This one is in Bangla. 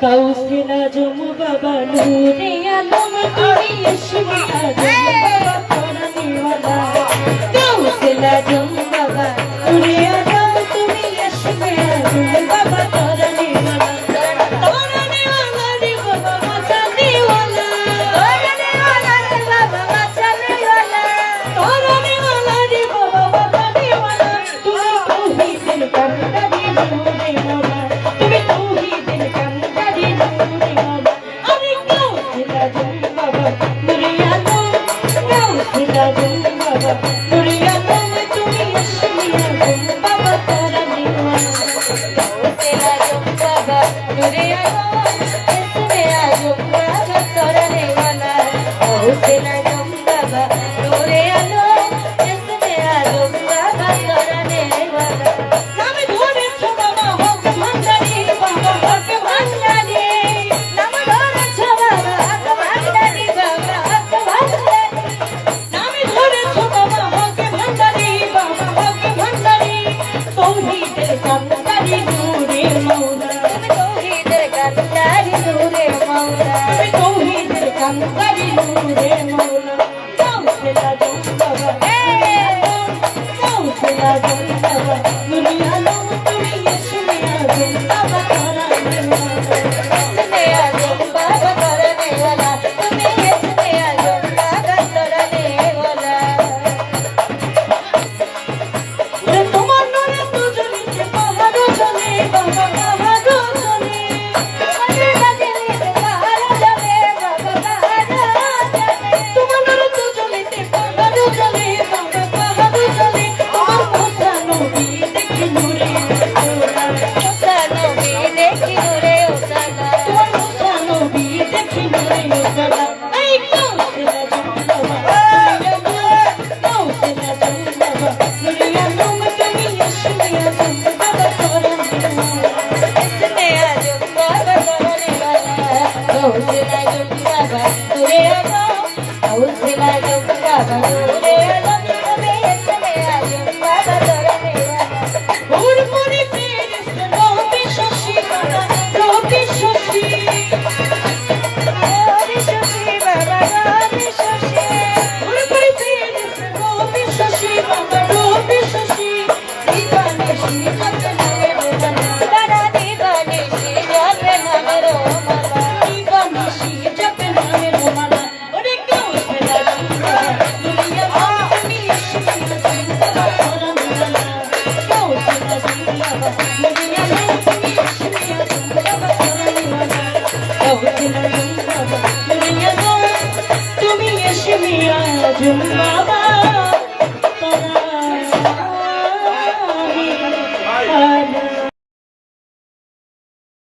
কাউসিলা জমু বাবা নূরে আলম তুমি ইসমে আজম বাবা পরানিওয়ালা কাউসিলা জমু বাবা নূরে আলম তুমি ইসমে আজম বাবা পরানিওয়ালা পরানিওয়ালা রে বাবা মাচানিওয়ালা পরানিওয়ালা রে বাবা মাচানিওয়ালা পরানিওয়ালা রে বাবা মাচানিওয়ালা তুমি তৌহিদের কান্দারি নূরে মোলা তুমি তৌহিদের কান্দারি নূরে মোলা আরে কাউসিলা জমু বাবা নূরে আলম কাউসিলা জমু বাবা নূরে আলম তুমি ইসমে আজম বাবা পরানিওয়ালা কাউসিলা জমু বাবা নূরে আলম ইসমে আজম বাবা পরানিওয়ালা কাউসিলা জমু বাবা নূরে আলম ইসমে আজম বাবা পরানিওয়ালা নামে ধরেছো বাবা হক ভান্ডারি বাবা হক ভান্ডারি নামে ধরেছো বাবা হক ভান্ডারি বাবা হক ভান্ডারি নামে ধরেছো বাবা হক ভান্ডারি বাবা হক ভান্ডারি তৌহিদের কান্দারি নূরে মৌলা তুমি তৌহিদের কান্দারি নূরে মৌলা তুমি তৌহিদের কান্দারি নূরে মৌলা কাউসিলা জমু বাবা কাউসিলা জমু বাবা নূরে আলম তুমি ইসমে আজম বাবা পরানিওয়ালা ইসমে আজম বাবা পরানিওয়ালা তুমি ইসমে আজম বাবা পরানিওয়ালা তোমার নূরে দুজনিতে পাহাড় চলে বাবা পাহাড় চলে তোমার বাজলিতে পাহাড় চলে বাবা পাহাড় চলে তোমার নূরে দুজনিতে পাহাড় চলে বাবা পাহাড় চলে তোমার মোসা নবী দেখি নূরে ওসালা মোসা নবী দেখি নূরে ওসালা তোমার মোসা নবী দেখি নূরে ওসালা এই কাউসিলা জমু বাবা কাউসিলা জমু বাবা নূরে আলম তুমি ইসমে আজম বাবা পরানিওয়ালা ইসমে আজম বাবা পরানিওয়ালা কাউসিলা জমু বাবা নূরে আলম কাউসিলা জমু বাবা নূরে আলম তুমি ইসমে আজম বাবা পরানিওয়ালা হুরমুরি ফেরেশতা রবি শশী বাবা রবি শশী রবি শশী বাবা রবি শশী হুরমুরি ফেরেশতা রবি শশী বাবা রবি শশী দিবানিশি জপে নামে রোমালা দাদা দিবানিশি জপে নামে রোমালা দিবানিশি জপে নামে রোমালা ওরে কাউসিলা জমু বাবা নূরে আলম তুমি ইসমে আজম বাবা পরানিওয়ালা কাউসিলা জমু বাবা নূরে আলম তুমি ইসমে আজম বাবা পরানিওয়ালা কাউসিলা জমু বাবা নূরে আলম তুমি ইসমে আজম বাবা